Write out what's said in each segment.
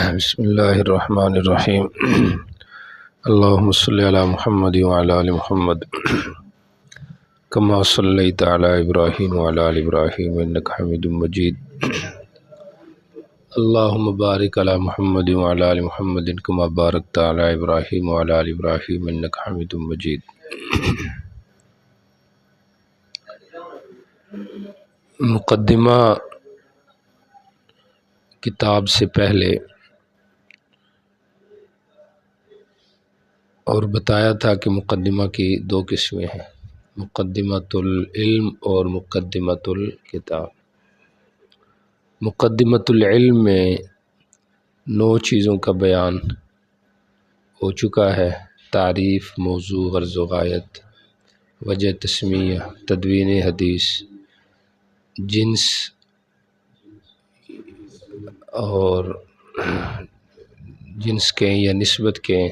بسم اللہ الرحمن الرحیم اللہم صلی علی محمد وعلی آل محمد کما صلیت علی ابراہیم وعلی آل ابراہیم انک حمید مجید اللہم بارک علی محمد وعلی آل محمد کما بارکت علی ابراہیم وعلی آل ابراہیم انک حمید مجید۔ مقدمہ کتاب سے پہلے اور بتایا تھا کہ مقدمہ کی دو قسمیں ہیں، مقدمۃ العلم اور مقدمۃ الکتاب۔ مقدمۃ العلم میں 9 چیزوں کا بیان ہو چکا ہے: تعریف، موضوع، غرض و غایت، وجہ تسمیہ، تدوین حدیث، جنس اور جنس کے یا نسبت کے،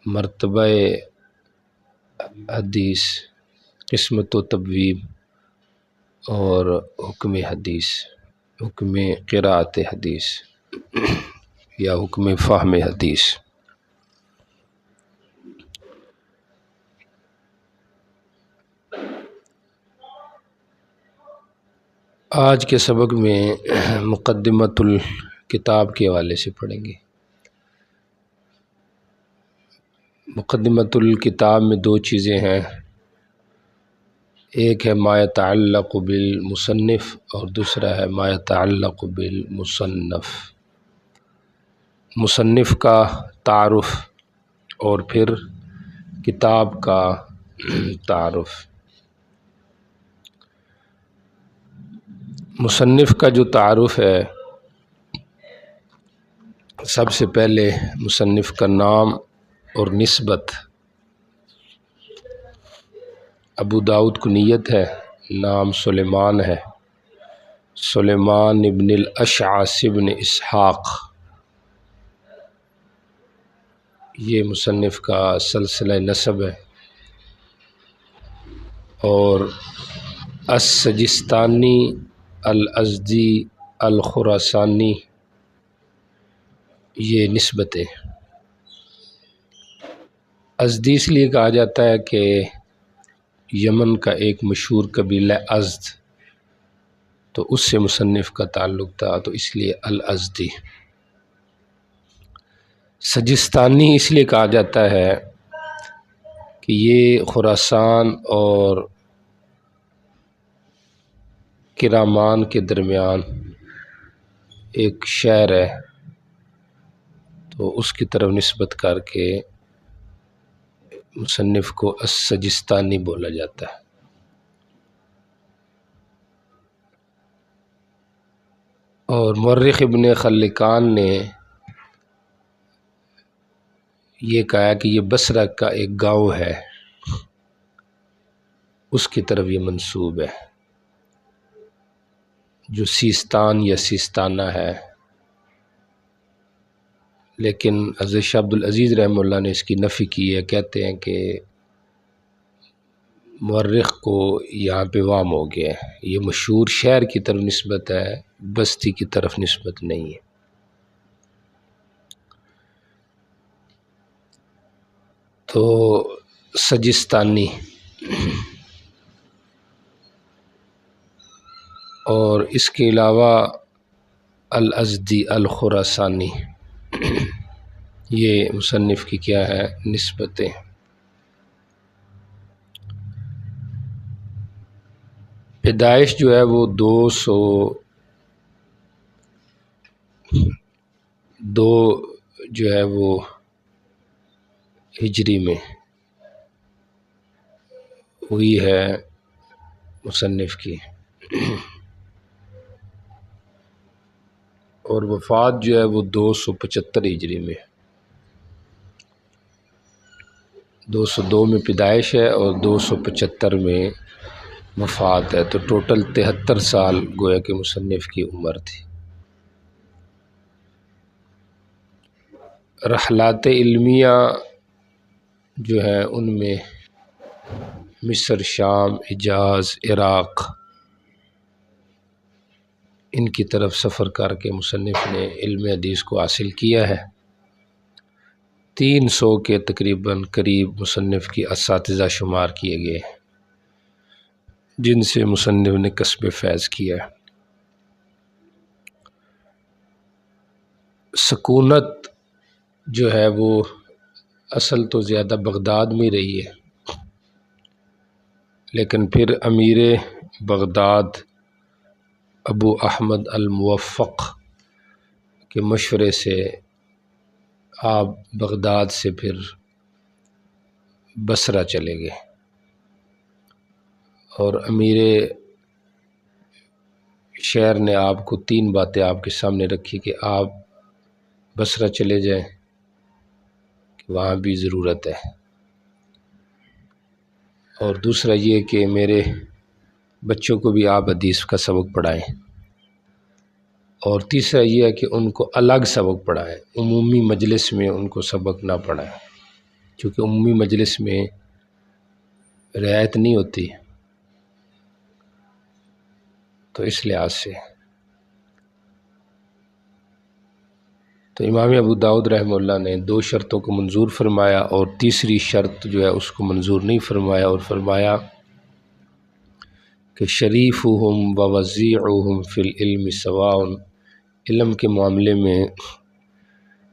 مرتبہ حدیث، قسمت و تبویب اور حکم حدیث، حکم قراءت حدیث یا حکم فہم حدیث۔ آج کے سبق میں مقدمۃ الکتاب کے حوالے سے پڑھیں گے۔ مقدمۃ الکتاب میں 2 چیزیں ہیں، ایک ہے ما یتعلق بالمصنف اور دوسرا ہے ما یتعلق بالمصنف۔ مصنف کا تعارف اور پھر کتاب کا تعارف۔ مصنف کا جو تعارف ہے، سب سے پہلے مصنف کا نام اور نسبت۔ ابو داؤد کنیت ہے، نام سلیمان ہے، سلیمان ابن الاشعث ابن اسحاق، یہ مصنف کا سلسلہ نسب ہے۔ اور السجستانی الازدی الخراسانی، یہ نسبت ہے۔ ازدی اس لیے کہا جاتا ہے کہ یمن کا ایک مشہور قبیلہ ازد، تو اس سے مصنف کا تعلق تھا، تو اس لیے الازدی۔ سجستانی اس لیے کہا جاتا ہے کہ یہ خراسان اور کرمان کے درمیان ایک شہر ہے، تو اس کی طرف نسبت کر کے مصنف کو السجستانی بولا جاتا ہے۔ اور مورخ ابن خلکان نے یہ کہا کہ یہ بصرہ کا ایک گاؤں ہے، اس کی طرف یہ منسوب ہے، جو سیستان یا سیستانہ ہے۔ لیکن حضرت شاہ عبدالعزیز رحمہ اللہ نے اس کی نفی کی ہے، کہتے ہیں کہ مورخ کو یہاں پہ وہم ہو گیا ہے، یہ مشہور شہر کی طرف نسبت ہے، بستی کی طرف نسبت نہیں ہے۔ تو سجستانی اور اس کے علاوہ الازدی الخراسانی، یہ مصنف کی کیا ہے؟ نسبتیں۔ پیدائش جو ہے وہ 202 جو ہے وہ ہجری میں ہوئی ہے مصنف کی، اور وفات جو ہے وہ 275 ہجری میں، 202 میں پیدائش ہے اور 275 میں وفات ہے، تو ٹوٹل 73 سال گویا کہ مصنف کی عمر تھی۔ رحلات علمیہ جو ہیں ان میں مصر، شام، حجاز، عراق، ان کی طرف سفر کر کے مصنف نے علم حدیث کو حاصل کیا ہے۔ 300 کے تقریباً قریب مصنف کی اساتذہ شمار کیے گئے جن سے مصنف نے کسب فیض کیا ہے۔ سکونت جو ہے وہ اصل تو زیادہ بغداد میں رہی ہے، لیکن پھر امیر بغداد ابو احمد الموفق کے مشورے سے آپ بغداد سے پھر بصرہ چلے گئے، اور امیر شہر نے آپ کو 3 باتیں آپ کے سامنے رکھی کہ آپ بصرہ چلے جائیں کہ وہاں بھی ضرورت ہے، اور دوسرا یہ کہ میرے بچوں کو بھی آپ حدیث کا سبق پڑھائیں، اور تیسرا یہ ہے کہ ان کو الگ سبق پڑھائیں، عمومی مجلس میں ان کو سبق نہ پڑھائیں، کیونکہ عمومی مجلس میں رعایت نہیں ہوتی، تو اس لحاظ سے تو امام ابو داؤد رحمہ اللہ نے 2 شرطوں کو منظور فرمایا، اور تیسری شرط جو ہے اس کو منظور نہیں فرمایا، اور فرمایا کہ شریفہم و وضیعہم فی العلم سواء، علم کے معاملے میں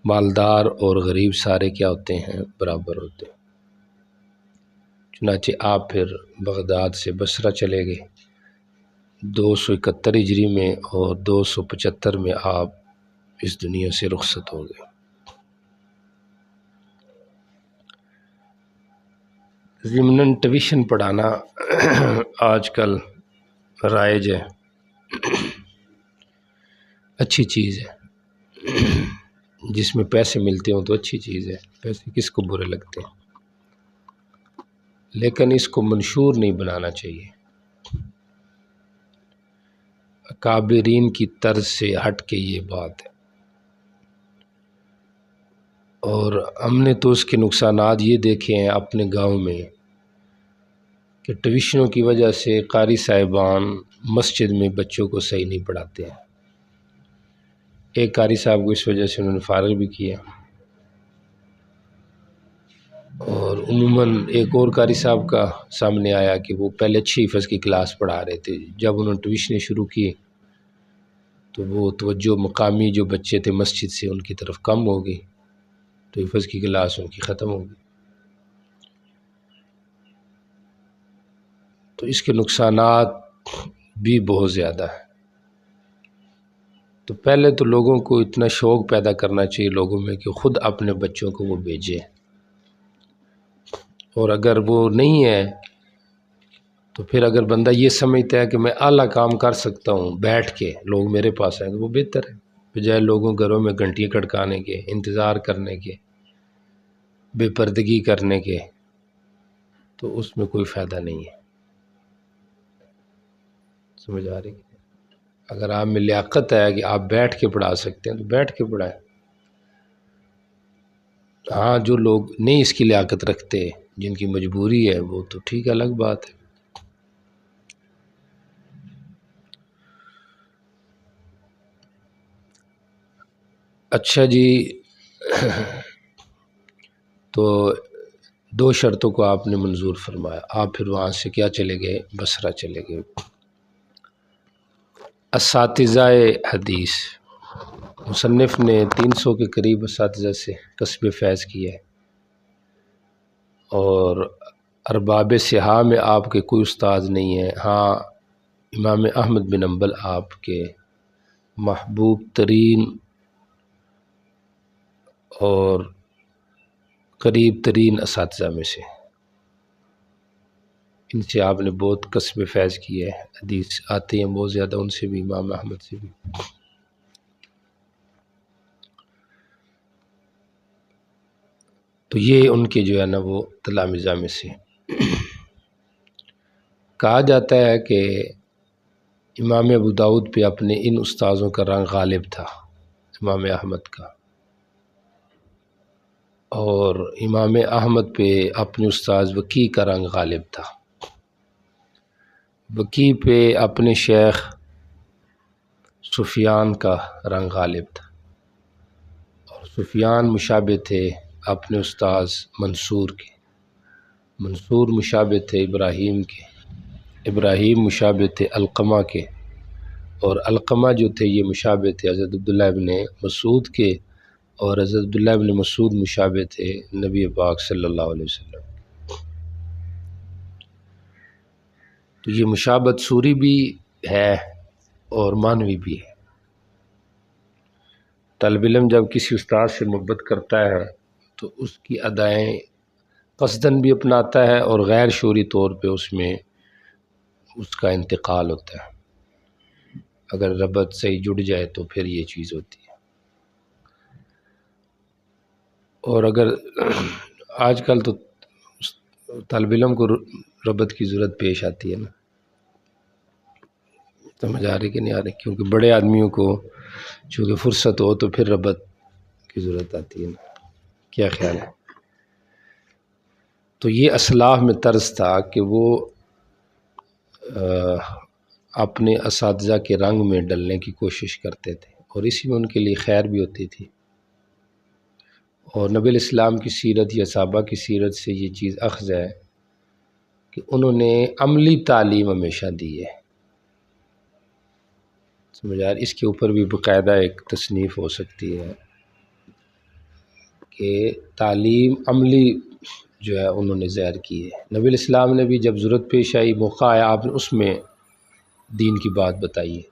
مالدار اور غریب سارے کیا ہوتے ہیں؟ برابر ہوتے ہیں۔ چنانچہ آپ پھر بغداد سے بصرہ چلے گئے 271 ہجری میں، اور 275 میں آپ اس دنیا سے رخصت ہو گئے۔ ضمناً ٹیوشن پڑھانا آج کل رائج ہے، اچھی چیز ہے، جس میں پیسے ملتے ہوں تو اچھی چیز ہے، پیسے کس کو برے لگتے ہیں، لیکن اس کو منشور نہیں بنانا چاہیے، اکابرین کی طرز سے ہٹ کے یہ بات ہے، اور ہم نے تو اس کے نقصانات یہ دیکھے ہیں اپنے گاؤں میں کہ ٹیوشنوں کی وجہ سے قاری صاحبان مسجد میں بچوں کو صحیح نہیں پڑھاتے ہیں۔ ایک قاری صاحب کو اس وجہ سے انہوں نے فارغ بھی کیا، اور عموماً ایک اور قاری صاحب کا سامنے آیا کہ وہ پہلے اچھی حفظ کی کلاس پڑھا رہے تھے، جب انہوں نے ٹیوشنیں شروع کی تو وہ توجہ مقامی جو بچے تھے مسجد سے ان کی طرف کم ہو گئی، تو حفظ کی کلاس ان کی ختم ہو گئی۔ تو اس کے نقصانات بھی بہت زیادہ ہیں۔ تو پہلے تو لوگوں کو اتنا شوق پیدا کرنا چاہیے لوگوں میں کہ خود اپنے بچوں کو وہ بھیجیں، اور اگر وہ نہیں ہے تو پھر اگر بندہ یہ سمجھتا ہے کہ میں اعلیٰ کام کر سکتا ہوں بیٹھ کے، لوگ میرے پاس آئیں گے، وہ بہتر ہے بجائے لوگوں گھروں میں گھنٹیاں کھڑکانے کے، انتظار کرنے کے، بے پردگی کرنے کے، تو اس میں کوئی فائدہ نہیں ہے۔ سمجھ آ رہی ہے؟ اگر آپ میں لیاقت ہے کہ آپ بیٹھ کے پڑھا سکتے ہیں تو بیٹھ کے پڑھائیں۔ ہاں جو لوگ نہیں اس کی لیاقت رکھتے، جن کی مجبوری ہے، وہ تو ٹھیک ہے، الگ بات ہے۔ اچھا جی، تو 2 شرطوں کو آپ نے منظور فرمایا، آپ پھر وہاں سے کیا چلے گئے؟ بصرہ چلے گئے۔ اساتذہ حدیث، مصنف نے 300 کے قریب اساتذہ سے کسب فیض کیا ہے، اور ارباب صحاح میں آپ کے کوئی استاذ نہیں ہیں۔ ہاں امام احمد بن حنبل آپ کے محبوب ترین اور قریب ترین اساتذہ میں سے، ان سے آپ نے بہت کسب فیض کیا ہے، حدیث آتے ہیں بہت زیادہ ان سے بھی، امام احمد سے بھی۔ تو یہ ان کے جو ہے نا وہ تلامذہ میں سے کہا جاتا ہے کہ امام ابو داؤد پہ اپنے ان استاذوں کا رنگ غالب تھا، امام احمد کا، اور امام احمد پہ اپنے استاذ وکیع کا رنگ غالب تھا، وکیع پہ اپنے شیخ سفیان کا رنگ غالب تھا، اور سفیان مشابہ تھے اپنے استاذ منصور کے، منصور مشابہ تھے ابراہیم کے، ابراہیم مشابہ تھے علقمہ کے، اور علقمہ جو تھے یہ مشابہ تھے حضرت عبداللہ ابن مسعود کے، اور حضرت عبداللہ ابن مسعود مشابہ تھے نبی پاک صلی اللہ علیہ وسلم۔ تو یہ مشابہت صوری بھی ہے اور معنوی بھی ہے۔ طالب علم جب کسی استاد سے محبت کرتا ہے تو اس کی ادائیں قصداً بھی اپناتا ہے، اور غیر شعوری طور پہ اس میں اس کا انتقال ہوتا ہے۔ اگر ربط صحیح جڑ جائے تو پھر یہ چیز ہوتی ہے۔ اور اگر آج کل تو طالب علم کو ربط کی ضرورت پیش آتی ہے نا، سمجھ آ رہی کہ نہیں آ رہی؟ کیونکہ بڑے آدمیوں کو چونکہ فرصت ہو تو پھر ربط کی ضرورت آتی ہے نا، کیا خیال ہے؟ تو یہ اسلاف میں طرز تھا کہ وہ اپنے اساتذہ کے رنگ میں ڈلنے کی کوشش کرتے تھے، اور اسی میں ان کے لیے خیر بھی ہوتی تھی۔ اور نبی الاسلام کی سیرت یا صحابہ کی سیرت سے یہ چیز اخذ ہے کہ انہوں نے عملی تعلیم ہمیشہ دی ہے۔ سمجھ آ رہی؟ اس کے اوپر بھی باقاعدہ ایک تصنیف ہو سکتی ہے کہ تعلیم عملی جو ہے انہوں نے ظاہر کی ہے۔ نبی الاسلام نے بھی جب ضرورت پیش آئی، موقع آیا، آپ نے اس میں دین کی بات بتائی ہے،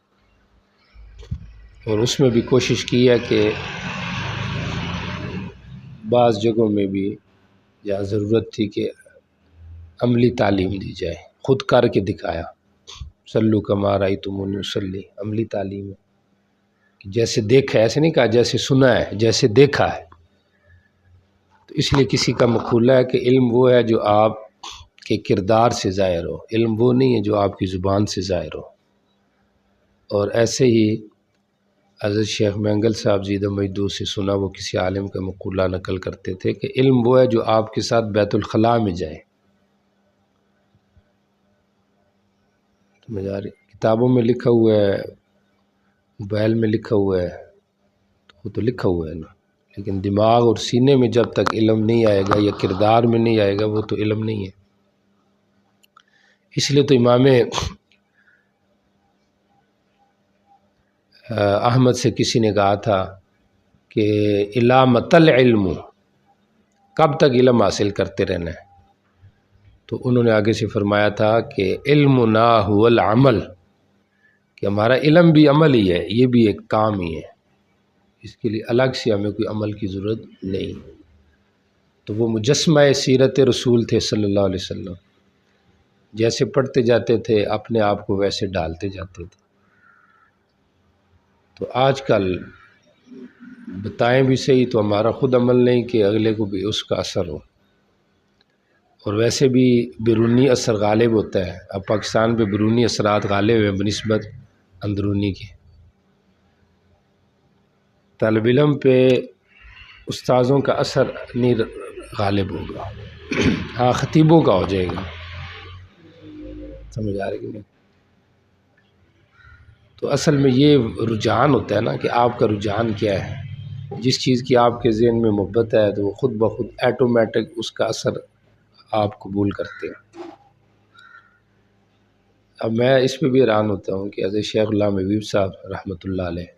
اور اس میں بھی کوشش کی ہے کہ بعض جگہوں میں بھی جہاں ضرورت تھی کہ عملی تعلیم دی جائے، خود کر کے دکھایا۔ صلو کما رأیتمونی اصلی، عملی تعلیم ہے کہ جیسے دیکھا ہے، ایسے نہیں کہا جیسے سنا ہے، جیسے دیکھا ہے۔ تو اس لیے کسی کا مقولہ ہے کہ علم وہ ہے جو آپ کے کردار سے ظاہر ہو، علم وہ نہیں ہے جو آپ کی زبان سے ظاہر ہو۔ اور ایسے ہی حضرت شیخ مینگل صاحب زیدہ مجدو سے سنا، وہ کسی عالم کا مقولہ نقل کرتے تھے کہ علم وہ ہے جو آپ کے ساتھ بیت الخلاء میں جائے۔ سمجھ آ رہی؟ کتابوں میں لکھا ہوا ہے، موبائل میں لکھا ہوا ہے، تو وہ تو لکھا ہوا ہے نا، لیکن دماغ اور سینے میں جب تک علم نہیں آئے گا یا کردار میں نہیں آئے گا وہ تو علم نہیں ہے۔ اس لیے تو امام احمد سے کسی نے کہا تھا کہ الا متی العلم، کب تک علم حاصل کرتے رہنا ہے؟ تو انہوں نے آگے سے فرمایا تھا کہ علمنا هو العمل، کہ ہمارا علم بھی عمل ہی ہے، یہ بھی ایک کام ہی ہے، اس کے لیے الگ سے ہمیں کوئی عمل کی ضرورت نہیں۔ تو وہ مجسمہ سیرت رسول تھے صلی اللہ علیہ وسلم، جیسے پڑھتے جاتے تھے اپنے آپ کو ویسے ڈالتے جاتے تھے۔ تو آج کل بتائیں بھی صحیح تو ہمارا خود عمل نہیں کہ اگلے کو بھی اس کا اثر ہو، اور ویسے بھی بیرونی اثر غالب ہوتا ہے۔ اب پاکستان پہ بیرونی اثرات غالب ہیں بنسبت اندرونی کے۔ طالب علم پہ استاذوں کا اثر نہیں غالب ہوگا، ہاں خطیبوں کا ہو جائے گا۔ سمجھ آ رہی کہ نہیں؟ تو اصل میں یہ رجحان ہوتا ہے نا کہ آپ کا رجحان کیا ہے۔ جس چیز کی آپ کے ذہن میں محبت ہے تو وہ خود بخود ایٹومیٹک اس کا اثر آپ قبول کرتے ہیں۔ اب میں اس پہ بھی حیران ہوتا ہوں کہ حضرت شیخ علامہ حبیب صاحب رحمۃ اللہ علیہ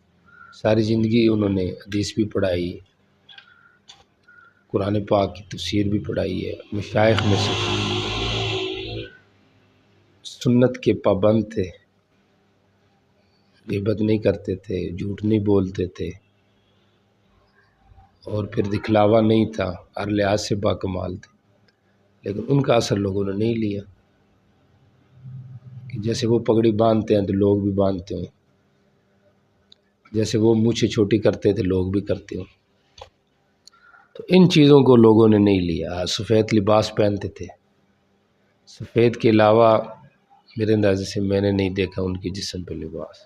ساری زندگی انہوں نے حدیث بھی پڑھائی، قرآن پاک کی تفسیر بھی پڑھائی ہے، مشائخ میں سے سنت کے پابند تھے، غیبت نہیں کرتے تھے، جھوٹ نہیں بولتے تھے، اور پھر دکھلاوا نہیں تھا، ہر لحاظ سے باکمال تھے، لیکن ان کا اثر لوگوں نے نہیں لیا کہ جیسے وہ پگڑی باندھتے ہیں تو لوگ بھی باندھتے ہوں، جیسے وہ مونچھیں چھوٹی کرتے تھے لوگ بھی کرتے ہوں۔ تو ان چیزوں کو لوگوں نے نہیں لیا۔ سفید لباس پہنتے تھے، سفید کے علاوہ میرے اندازے سے میں نے نہیں دیکھا ان کے جسم پہ لباس۔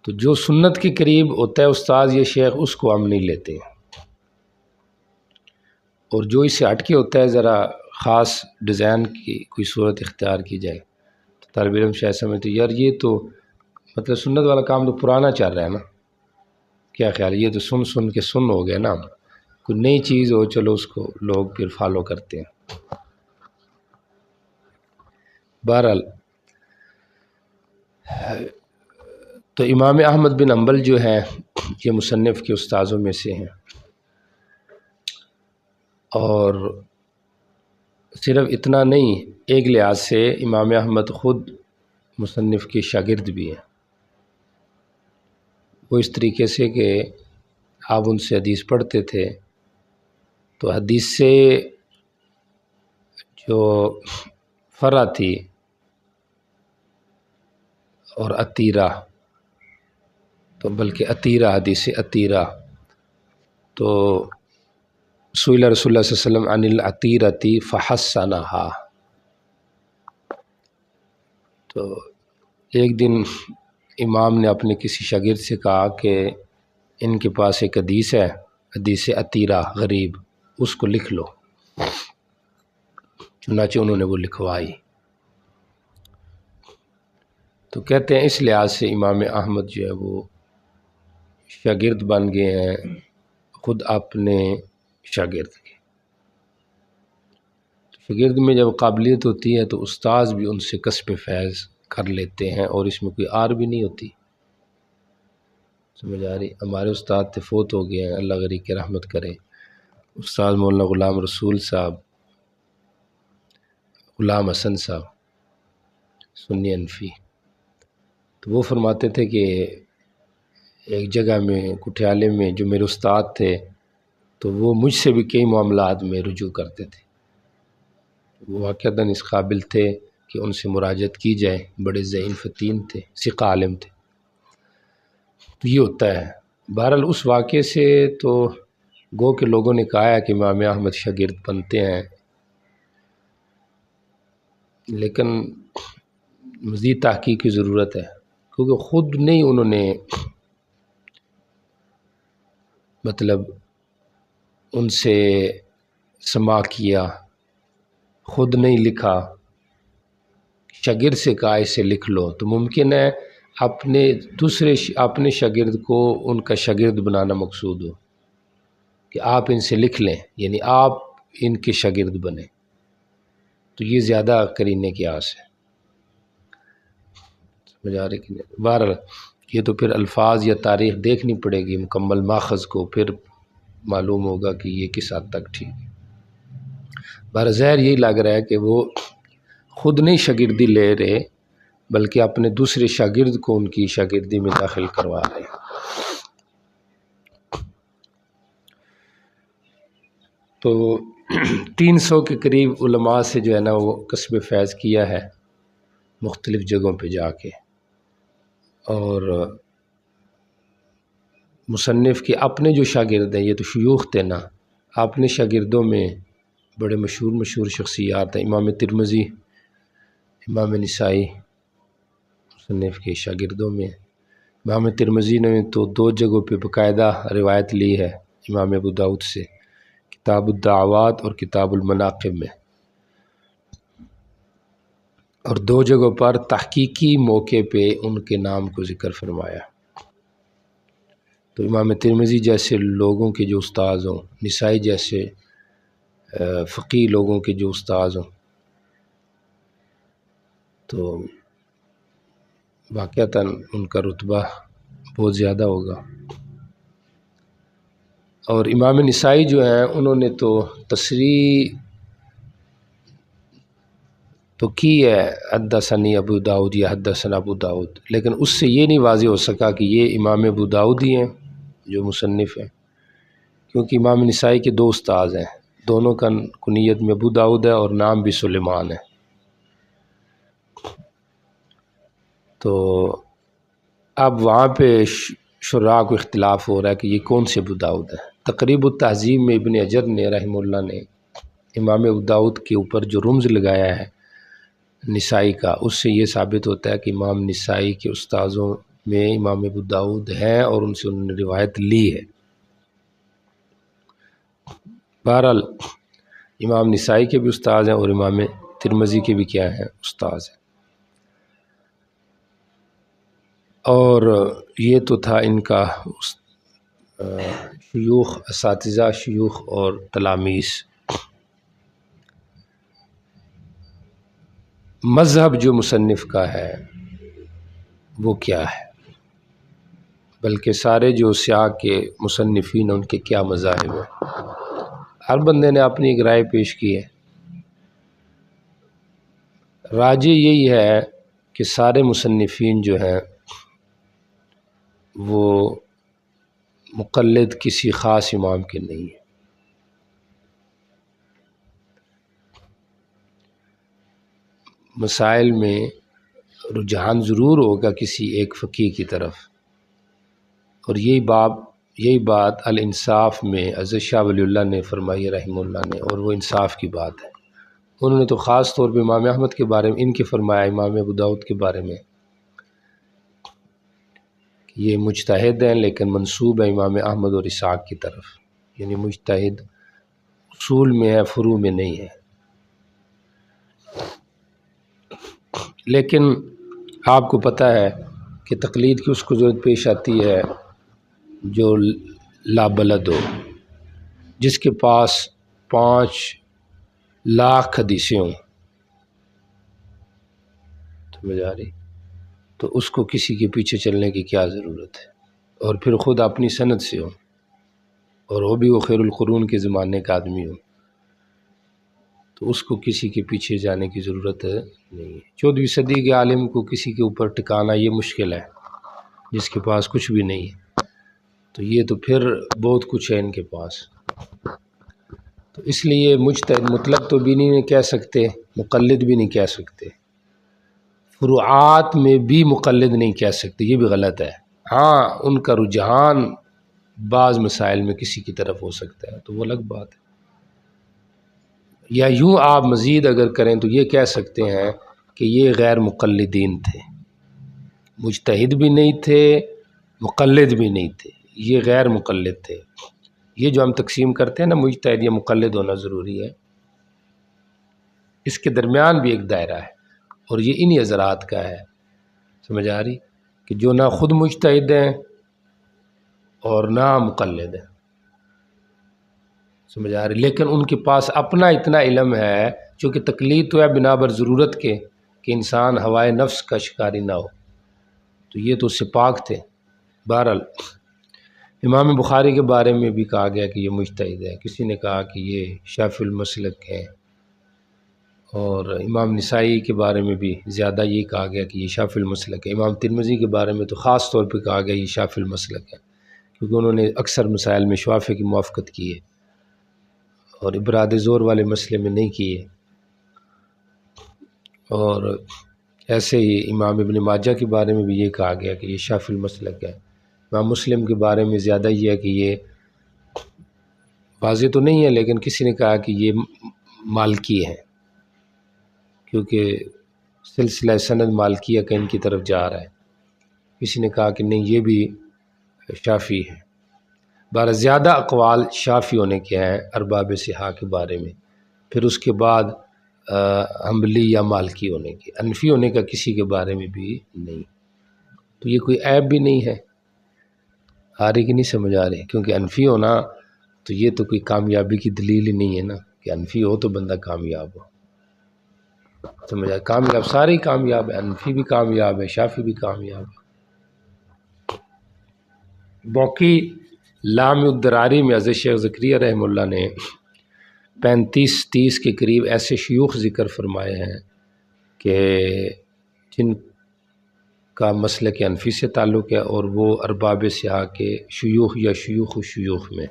تو جو سنت کے قریب ہوتا ہے استاذ یا شیخ اس کو ہم نہیں لیتے، اور جو اس سے ہٹ کے ہوتا ہے ذرا خاص ڈیزائن کی کوئی صورت اختیار کی جائے تو طالب علم شاید سمجھتے یار یہ تو مطلب سنت والا کام تو پرانا چل رہا ہے نا، کیا خیال ہے؟ یہ تو سن کے سن ہو گیا نا، کوئی نئی چیز ہو چلو اس کو لوگ پھر فالو کرتے ہیں۔ بہرحال تو امام احمد بن حنبل جو ہے یہ مصنف کے استاذوں میں سے ہیں، اور صرف اتنا نہیں، ایک لحاظ سے امام احمد خود مصنف کے شاگرد بھی ہیں، وہ اس طریقے سے کہ آپ ان سے حدیث پڑھتے تھے تو حدیث سے جو فرع تھی اور عتیرہ، تو بلکہ عتیرہ، حدیث عتیرہ، تو سئل رسول اللہ صلی اللہ علیہ وسلم عن العتیرۃ فحسنھا، تو ایک دن امام نے اپنے کسی شاگرد سے کہا کہ ان کے پاس ایک حدیث ہے، حدیث عتیرہ غریب، اس کو لکھ لو، چنانچہ انہوں نے وہ لکھوائی۔ تو کہتے ہیں اس لحاظ سے امام احمد جو ہے وہ شاگرد بن گئے ہیں خود اپنے شاگرد کے۔ شاگرد میں جب قابلیت ہوتی ہے تو استاذ بھی ان سے کسب فیض کر لیتے ہیں، اور اس میں کوئی آر بھی نہیں ہوتی، سمجھ آ رہی؟ ہمارے استاد تھے، فوت ہو گئے ہیں، اللہ غریق کے رحمت کرے، استاد مولانا غلام رسول صاحب، غلام حسن صاحب سنی انفی، تو وہ فرماتے تھے کہ ایک جگہ میں کٹھیالے میں جو میرے استاد تھے تو وہ مجھ سے بھی کئی معاملات میں رجوع کرتے تھے، وہ واقعتاً اس قابل تھے کہ ان سے مراجعت کی جائے، بڑے ذہین فتین تھے، ثقہ عالم تھے، تو یہ ہوتا ہے۔ بہرحال اس واقعے سے تو گو کہ لوگوں نے کہا ہے کہ امام احمد شاگرد بنتے ہیں، لیکن مزید تحقیق کی ضرورت ہے، کیونکہ خود نہیں انہوں نے مطلب ان سے سماع کیا، خود نہیں لکھا، شاگرد سے کہا اسے لکھ لو، تو ممکن ہے اپنے شاگرد کو ان کا شاگرد بنانا مقصود ہو کہ آپ ان سے لکھ لیں، یعنی آپ ان کے شاگرد بنیں، تو یہ زیادہ قرینے کی آس ہے، سمجھ آ رہی کہ نہیں؟ بہرحال یہ تو پھر الفاظ یا تاریخ دیکھنی پڑے گی مکمل ماخذ کو، پھر معلوم ہوگا کہ یہ کس حد تک ٹھیک ہے۔ بہرحال ظاہر یہی لگ رہا ہے کہ وہ خود نہیں شاگردی لے رہے بلکہ اپنے دوسرے شاگرد کو ان کی شاگردی میں داخل کروا رہے ہیں۔ تو 300 کے قریب علماء سے جو ہے نا وہ کسب فیض کیا ہے مختلف جگہوں پہ جا کے، اور مصنف کے اپنے جو شاگرد ہیں، یہ تو شیوخ تھے نا، اپنے شاگردوں میں بڑے مشہور شخصیات ہیں، امام ترمذی، امام نسائی مصنف کے شاگردوں میں۔ امام ترمذی نے تو 2 جگہوں پہ باقاعدہ روایت لی ہے امام ابو داؤد سے، کتاب الدعوات اور کتاب المناقب میں، اور 2 جگہوں پر تحقیقی موقع پہ ان کے نام کو ذکر فرمایا۔ تو امام ترمذی جیسے لوگوں کے جو استاذ ہوں، نسائی جیسے فقیہ لوگوں کے جو استاذ ہوں، تو واقعتاً ان کا رتبہ بہت زیادہ ہوگا۔ اور امام نسائی جو ہیں انہوں نے تو تصریح تو کی ہے حدثنی ابو داؤد یا حدثنا ابو داؤد، لیکن اس سے یہ نہیں واضح ہو سکا کہ یہ امام ابو داؤد ہی ہیں جو مصنف ہیں، کیونکہ امام نسائی کے 2 استاذ ہیں، دونوں کا کنیت میں ابو داؤد ہے اور نام بھی سلیمان ہے۔ تو اب وہاں پہ شراح کو اختلاف ہو رہا ہے کہ یہ کون سے ابو داؤد ہے۔ تقریب التہذیب میں ابن حجر نے رحمہ اللہ نے امام ابو داؤد کے اوپر جو رمز لگایا ہے نسائی کا، اس سے یہ ثابت ہوتا ہے کہ امام نسائی کے استاذوں میں امام ابو داؤد ہیں اور ان سے انہوں نے روایت لی ہے۔ بہرحال امام نسائی کے بھی استاذ ہیں اور امام ترمذی کے بھی کیا ہیں، استاذ ہیں۔ اور یہ تو تھا ان کا شیوخ، اساتذہ، شیوخ اور تلامیذ۔ مذہب جو مصنف کا ہے وہ کیا ہے، بلکہ سارے جو سیاق کے مصنفین ہیں ان کے کیا مذاہب ہیں۔ ہر بندے نے اپنی ایک رائے پیش کی ہے۔ راجح یہی ہے کہ سارے مصنفین جو ہیں وہ مقلد کسی خاص امام کے نہیں ہیں۔ مسائل میں رجحان ضرور ہوگا کسی ایک فقیہ کی طرف، اور یہی بات الانصاف میں عزت شاہ ولی اللہ نے فرمائی رحمہ اللہ نے، اور وہ انصاف کی بات ہے۔ انہوں نے تو خاص طور پہ امام احمد کے بارے میں ان کے فرمایا، امام ابو داؤد کے بارے میں کہ یہ مجتہد ہیں لیکن منسوب ہے امام احمد اور اسحاق کی طرف، یعنی مجتہد اصول میں ہے، فروع میں نہیں ہے۔ لیکن آپ کو پتہ ہے کہ تقلید کی اس کو ضرورت پیش آتی ہے جو لابلد ہو، جس کے پاس 5 لاکھ حدیثیں ہوں، سمجھ آ رہی، تو اس کو کسی کے پیچھے چلنے کی کیا ضرورت ہے، اور پھر خود اپنی سند سے ہو، اور وہ بھی وہ خیر القرون کے زمانے کا آدمی ہو، تو اس کو کسی کے پیچھے جانے کی ضرورت نہیں ہے۔ 14ویں صدی کے عالم کو کسی کے اوپر ٹکانا یہ مشکل ہے جس کے پاس کچھ بھی نہیں ہے، تو یہ تو پھر بہت کچھ ہے ان کے پاس۔ تو اس لیے مجتہد مطلق تو بھی نہیں کہہ سکتے، مقلد بھی نہیں کہہ سکتے، فروعات میں بھی مقلد نہیں کہہ سکتے، یہ بھی غلط ہے۔ ہاں ان کا رجحان بعض مسائل میں کسی کی طرف ہو سکتا ہے تو وہ الگ بات ہے۔ یا یوں آپ مزید اگر کریں تو یہ کہہ سکتے ہیں کہ یہ غیر مقلدین تھے، مجتہد بھی نہیں تھے، مقلد بھی نہیں تھے، یہ غیر مقلد تھے۔ یہ جو ہم تقسیم کرتے ہیں نا مجتہد یا مقلد ہونا ضروری ہے، اس کے درمیان بھی ایک دائرہ ہے، اور یہ انہی حضرات کا ہے، سمجھ آ رہی، کہ جو نہ خود مجتہد ہیں اور نہ مقلد ہیں، سمجھ آ رہی، لیکن ان کے پاس اپنا اتنا علم ہے، چونکہ تقلید تو ہے بنا بر ضرورت کے کہ انسان ہوائے نفس کا شکاری نہ ہو، تو یہ تو اس سے پاک تھے۔ بہرحال امام بخاری کے بارے میں بھی کہا گیا کہ یہ مجتہد ہے، کسی نے کہا کہ یہ شافعی المسلک ہے، اور امام نسائی کے بارے میں بھی زیادہ یہ کہا گیا کہ یہ شافعی المسلک ہے۔ امام ترمذی کے بارے میں تو خاص طور پہ کہا گیا یہ شافعی المسلک ہے، کیونکہ انہوں نے اکثر مسائل میں شافعی کی موافقت کی ہے اور ابراد زور والے مسئلے میں نہیں کی ہے۔ اور ایسے ہی امام ابن ماجہ کے بارے میں بھی یہ کہا گیا کہ یہ شافعی المسلک ہے۔ امام مسلم کے بارے میں زیادہ یہ ہے کہ یہ واضح تو نہیں ہے لیکن کسی نے کہا کہ یہ مالکی ہے، کیونکہ سلسلہ سند مالکیہ کا ان کی طرف جا رہا ہے۔ کسی نے کہا کہ نہیں یہ بھی شافعی ہے۔ بارہ زیادہ اقوال شافعی ہونے کے ہیں ارباب صحاح کے بارے میں، پھر اس کے بعد حنبلی یا مالکی ہونے کے، حنفی ہونے کا کسی کے بارے میں بھی نہیں، تو یہ کوئی عیب بھی نہیں ہے۔ آ رہی کہ نہیں سمجھ آ رہی، کیونکہ حنفی ہونا تو یہ تو کوئی کامیابی کی دلیل ہی نہیں ہے نا کہ حنفی ہو تو بندہ کامیاب ہو، سمجھ آ، کامیاب سارے ہی کامیاب ہے، حنفی بھی کامیاب ہے، شافعی بھی کامیاب ہے۔ باقی لام الدراری میں حضرت شیخ زکریا رحمہ اللہ نے 35-30 کے قریب ایسے شیوخ ذکر فرمائے ہیں کہ جن کا مسلک حنفی سے تعلق ہے، اور وہ ارباب صحاح کے شیوخ یا شیوخ شیوخ میں،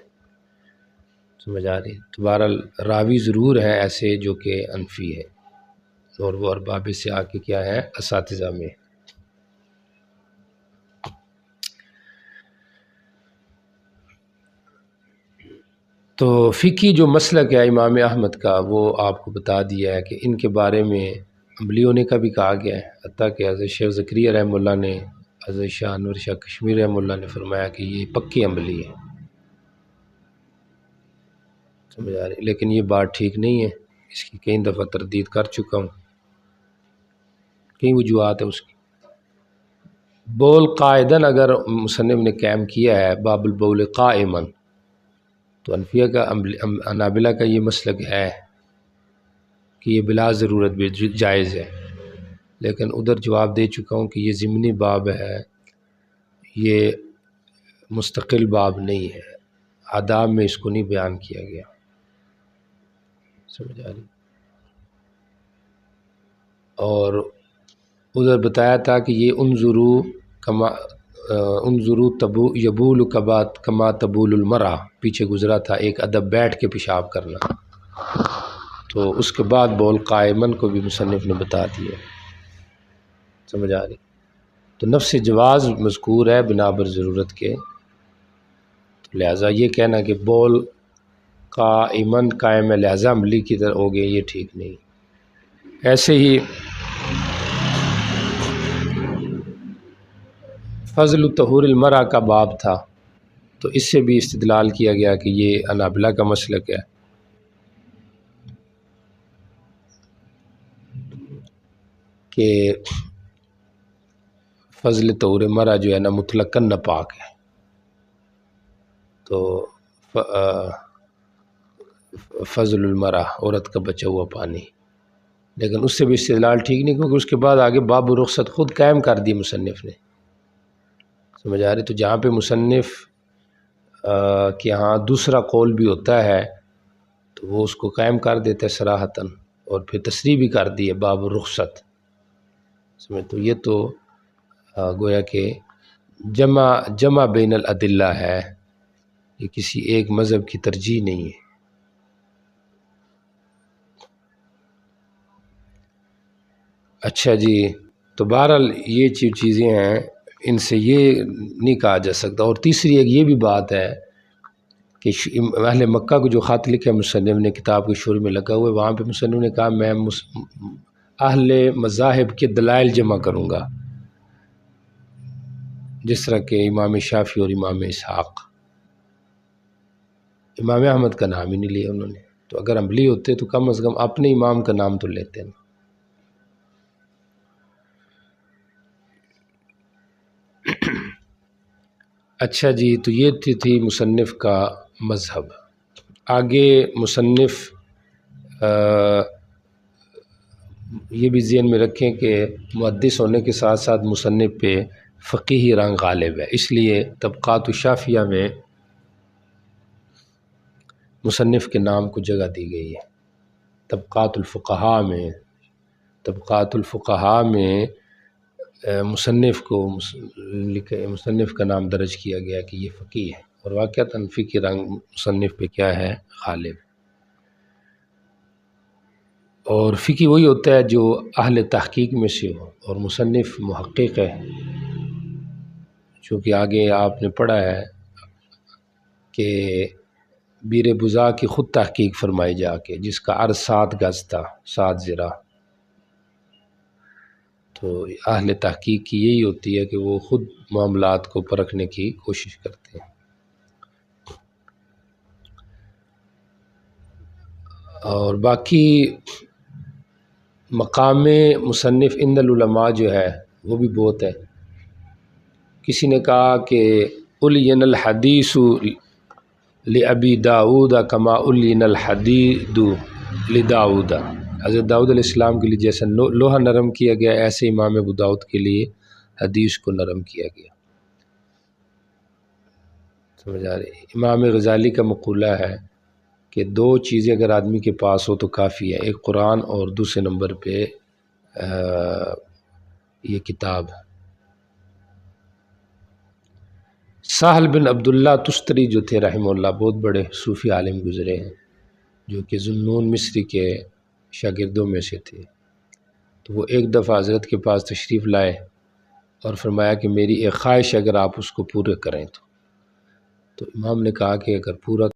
سمجھ آ رہی۔ تو بہرحال راوی ضرور ہیں ایسے جو کہ حنفی ہے، اور وہ ارباب صحاح کے کیا ہے، اساتذہ میں۔ تو فقہی جو مسلک ہے امام احمد کا وہ آپ کو بتا دیا ہے کہ ان کے بارے میں عملی ہونے کا بھی کہا گیا ہے، حتیٰ کہ حضرت شیخ زکریا رحمہ اللہ نے، حضرت شاہ انور شاہ کشمیر رحمہ اللہ نے فرمایا کہ یہ پکی عملی ہے، سمجھ آ رہی، لیکن یہ بات ٹھیک نہیں ہے، اس کی کئی دفعہ تردید کر چکا ہوں، کئی وجوہات ہے اس کی۔ بول قائدن اگر مصنف نے قائم کیا ہے باب البول قائمن، تو حنفیہ کا حنابلہ کا یہ مسلک ہے کہ یہ بلا ضرورت بھی جائز ہے، لیکن ادھر جواب دے چکا ہوں کہ یہ ضمنی باب ہے، یہ مستقل باب نہیں ہے، آداب میں اس کو نہیں بیان کیا گیا، سمجھ آ رہی؟ اور ادھر بتایا تھا کہ یہ انظرو تبو یبول کما تبول المرا، پیچھے گزرا تھا ایک ادب بیٹھ کے پیشاب کرنا، تو اس کے بعد بول قائمن کو بھی مصنف نے بتا دیا، سمجھ آ رہی؟ تو نفس جواز مذکور ہے بنا بر ضرورت کے، تو لہٰذا یہ کہنا کہ بول قائمن قائم ہے لہٰذا عملی کی طرح ہو گئے، یہ ٹھیک نہیں۔ ایسے ہی فضل طہور المرأہ کا باب تھا، تو اس سے بھی استدلال کیا گیا کہ یہ حنابلہ کا مسلک ہے کہ فضل طہور مرأہ جو ہے نا مطلقاً ناپاک ہے، تو فضل المرأہ عورت کا بچا ہوا پانی، لیکن اس سے بھی استدلال ٹھیک نہیں، کیونکہ اس کے بعد آگے باب رخصت خود قائم کر دی مصنف نے، سمجھ آ رہی؟ تو جہاں پہ مصنف کہ ہاں دوسرا قول بھی ہوتا ہے تو وہ اس کو قائم کر دیتا ہے صراحتاً، اور پھر تصریح بھی کر دی ہے باب رخصت، سمجھ؟ تو یہ تو گویا کہ جمع بین الادلہ ہے، یہ کسی ایک مذہب کی ترجیح نہیں ہے۔ اچھا جی، تو بہرحال یہ چیزیں ہیں، ان سے یہ نہیں کہا جا سکتا۔ اور تیسری ایک یہ بھی بات ہے کہ اہل مکہ کو جو خط لکھے مصنف نے کتاب کے شروع میں لگا ہوئے، وہاں پہ مصنف نے کہا میں اہل مذاہب کے دلائل جمع کروں گا، جس طرح کہ امام شافعی اور امام اسحاق، امام احمد کا نام ہی نہیں لیا انہوں نے، تو اگر عملی ہوتے تو کم از کم اپنے امام کا نام تو لیتے ہیں۔ اچھا جی، تو یہ تھی مصنف کا مذہب۔ آگے مصنف یہ بھی ذہن میں رکھیں کہ محدث ہونے کے ساتھ ساتھ مصنف پہ فقیہی رنگ غالب ہے، اس لیے طبقات الشافیہ میں مصنف کے نام کو جگہ دی گئی ہے، طبقات الفقہاء میں مصنف کا نام درج کیا گیا کہ یہ فقیہ ہے، اور واقعتاً فقہی رنگ مصنف پہ کیا ہے؟ غالب۔ اور فقہ وہی ہوتا ہے جو اہل تحقیق میں سے ہو، اور مصنف محقق ہے، چونکہ آگے آپ نے پڑھا ہے کہ بیر بزا کی خود تحقیق فرمائی جا کے، جس کا عرض 7 گز تھا، 7 ذرا، تو اہل تحقیق کی یہی ہوتی ہے کہ وہ خود معاملات کو پرکھنے کی کوشش کرتے ہیں۔ اور باقی مقام مصنف عند العلماء جو ہے وہ بھی بہت ہے۔ کسی نے کہا کہ الین الحدیث لأبی داؤد کما الین الحدید لداؤد، حضرت داؤد علیہ السلام کے لیے جیسا لوہا نرم کیا گیا، ایسے امام ابو داؤد کے لیے حدیث کو نرم کیا گیا، سمجھ آ رہی؟ امام غزالی کا مقولہ ہے کہ 2 چیزیں اگر آدمی کے پاس ہو تو کافی ہے، ایک قرآن اور دوسرے نمبر پہ یہ کتاب۔ سہل بن عبداللہ تستری جو تھے رحمہ اللہ، بہت بڑے صوفی عالم گزرے ہیں، جو کہ ذوالنون مصری کے شاگردوں میں سے تھے، تو وہ ایک دفعہ حضرت کے پاس تشریف لائے اور فرمایا کہ میری ایک خواہش ہے، اگر آپ اس کو پورا کریں تو امام نے کہا کہ اگر پورا